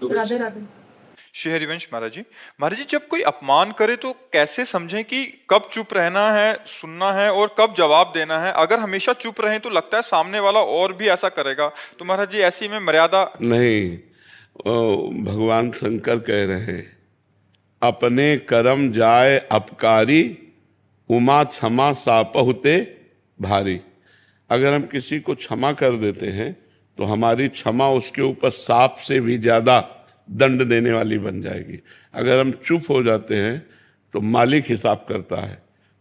राधे राधे। श्री हरिवंश महाराज जी जब कोई अपमान करे तो कैसे समझें कि कब चुप रहना है, सुनना है और कब जवाब देना है? अगर हमेशा चुप रहें तो लगता है सामने वाला और भी ऐसा करेगा, तो महाराज जी ऐसी में मर्यादा नहीं। भगवान शंकर कह रहे हैं, अपने कर्म जाए अपकारी, उमा क्षमा सापहुते भारी। अगर हम किसी को क्षमा कर देते हैं तो हमारी क्षमा उसके ऊपर सांप से भी ज्यादा दंड देने वाली बन जाएगी। अगर हम चुप हो जाते हैं तो मालिक हिसाब करता है,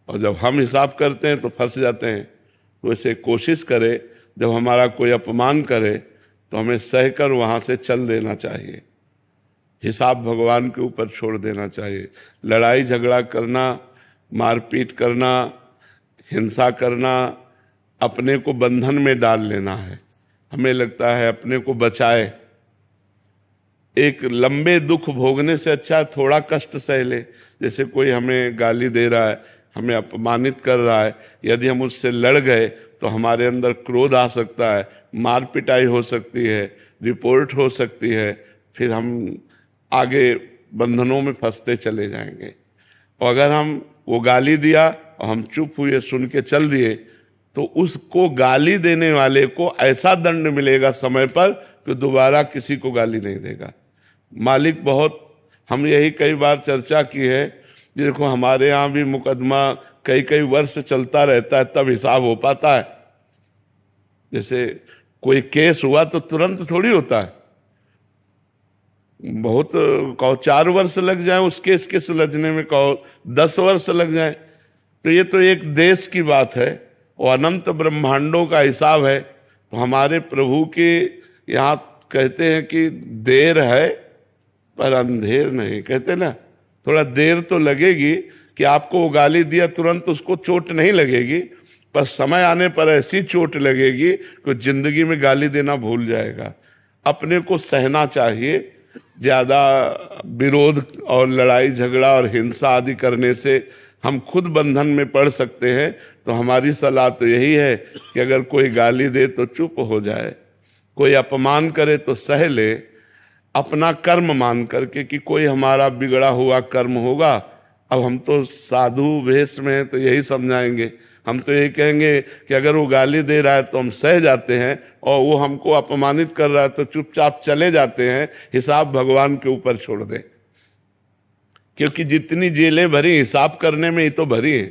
और जब हम हिसाब करते हैं तो फंस जाते हैं। तो इसे कोशिश करें, जब हमारा कोई अपमान करे तो हमें सहकर वहां से चल देना चाहिए, हिसाब भगवान के ऊपर छोड़ देना चाहिए। लड़ाई झगड़ा करना, मारपीट करना, हिंसा करना, अपने को बंधन में डाल लेना है। हमें लगता है अपने को बचाए। एक लंबे दुख भोगने से अच्छा थोड़ा कष्ट सह ले। जैसे कोई हमें गाली दे रहा है, हमें अपमानित कर रहा है, यदि हम उससे लड़ गए तो हमारे अंदर क्रोध आ सकता है, मार पिटाई हो सकती है, रिपोर्ट हो सकती है, फिर हम आगे बंधनों में फंसते चले जाएंगे। और अगर हम वो गाली दिया और हम चुप हुए, सुन के चल दिए, तो उसको गाली देने वाले को ऐसा दंड मिलेगा समय पर कि दोबारा किसी को गाली नहीं देगा। मालिक बहुत, हम यही कई बार चर्चा की है, देखो हमारे यहाँ भी मुकदमा कई कई वर्ष चलता रहता है, तब हिसाब हो पाता है। जैसे कोई केस हुआ तो तुरंत थोड़ी होता है, बहुत कहो 4 वर्ष लग जाए उस केस के सुलझने में, कहो 10 वर्ष लग जाए। तो ये तो एक देश की बात है और अनंत ब्रह्मांडों का हिसाब है। तो हमारे प्रभु के यहाँ कहते हैं कि देर है पर अंधेर नहीं, कहते ना, थोड़ा देर तो लगेगी कि आपको वो गाली दिया तुरंत उसको चोट नहीं लगेगी, पर समय आने पर ऐसी चोट लगेगी कि जिंदगी में गाली देना भूल जाएगा। अपने को सहना चाहिए। ज्यादा विरोध और लड़ाई झगड़ा और हिंसा आदि करने से हम खुद बंधन में पड़ सकते हैं। तो हमारी सलाह तो यही है कि अगर कोई गाली दे तो चुप हो जाए, कोई अपमान करे तो सह ले, अपना कर्म मान करके कि कोई हमारा बिगड़ा हुआ कर्म होगा। अब हम तो साधु वेश में हैं तो यही समझाएंगे, हम तो यही कहेंगे कि अगर वो गाली दे रहा है तो हम सह जाते हैं, और वो हमको अपमानित कर रहा है तो चुपचाप चले जाते हैं, हिसाब भगवान के ऊपर छोड़ दें। क्योंकि जितनी जेलें भरी हिसाब करने में ही तो भरी हैं।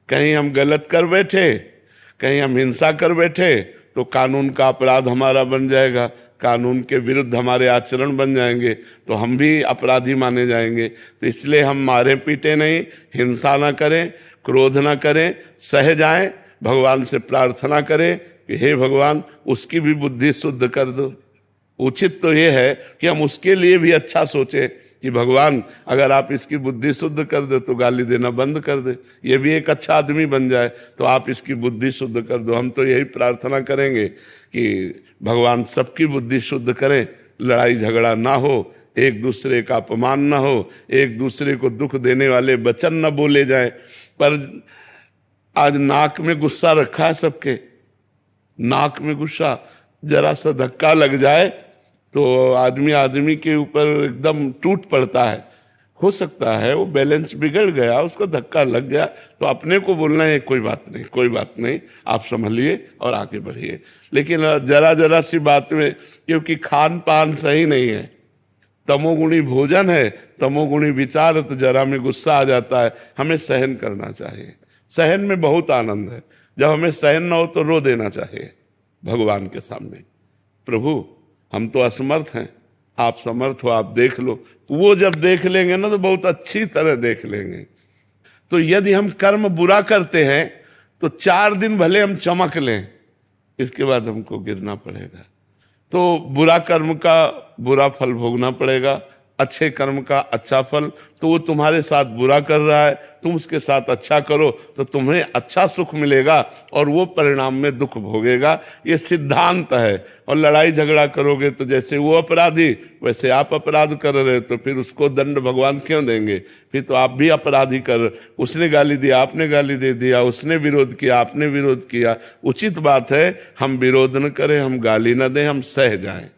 कहीं हम गलत कर बैठे, कहीं हम हिंसा कर बैठे तो कानून का अपराध हमारा बन जाएगा, कानून के विरुद्ध हमारे आचरण बन जाएंगे, तो हम भी अपराधी माने जाएंगे। तो इसलिए हम मारे पीटे नहीं, हिंसा ना करें, क्रोध ना करें, सह जाएं, भगवान से प्रार्थना करें कि हे भगवान उसकी भी बुद्धि शुद्ध कर दो। उचित तो ये है कि हम उसके लिए भी अच्छा सोचें कि भगवान अगर आप इसकी बुद्धि शुद्ध कर दो तो गाली देना बंद कर दे, ये भी एक अच्छा आदमी बन जाए, तो आप इसकी बुद्धि शुद्ध कर दो। हम तो यही प्रार्थना करेंगे कि भगवान सबकी बुद्धि शुद्ध करें, लड़ाई झगड़ा ना हो, एक दूसरे का अपमान ना हो, एक दूसरे को दुख देने वाले वचन न बोले जाए। पर आज नाक में गुस्सा रखा है सबके, नाक में गुस्सा, जरा सा धक्का लग जाए तो आदमी आदमी के ऊपर एकदम टूट पड़ता है। हो सकता है वो बैलेंस बिगड़ गया, उसका धक्का लग गया, तो अपने को बोलना है कोई बात नहीं, कोई बात नहीं, आप संभलिए और आगे बढ़िए। लेकिन जरा जरा सी बात में, क्योंकि खान पान सही नहीं है, तमोगुणी भोजन है, तमोगुणी विचार, तो जरा में गुस्सा आ जाता है। हमें सहन करना चाहिए, सहन में बहुत आनंद है। जब हमें सहन ना हो तो रो देना चाहिए भगवान के सामने, प्रभु हम तो असमर्थ हैं, आप समर्थ हो, आप देख लो। वो जब देख लेंगे ना तो बहुत अच्छी तरह देख लेंगे। तो यदि हम कर्म बुरा करते हैं तो 4 दिन भले हम चमक लें, इसके बाद हमको गिरना पड़ेगा। तो बुरा कर्म का बुरा फल भोगना पड़ेगा, अच्छे कर्म का अच्छा फल। तो वो तुम्हारे साथ बुरा कर रहा है, तुम उसके साथ अच्छा करो तो तुम्हें अच्छा सुख मिलेगा, और वो परिणाम में दुख भोगेगा। ये सिद्धांत है। और लड़ाई झगड़ा करोगे तो जैसे वो अपराधी वैसे आप अपराध कर रहे हो, तो फिर उसको दंड भगवान क्यों देंगे? फिर तो आप भी अपराधी कर, उसने गाली दिया आपने गाली दे दिया, उसने विरोध किया आपने विरोध किया। उचित बात है हम विरोध न करें, हम गाली न दें, हम सह जाएं।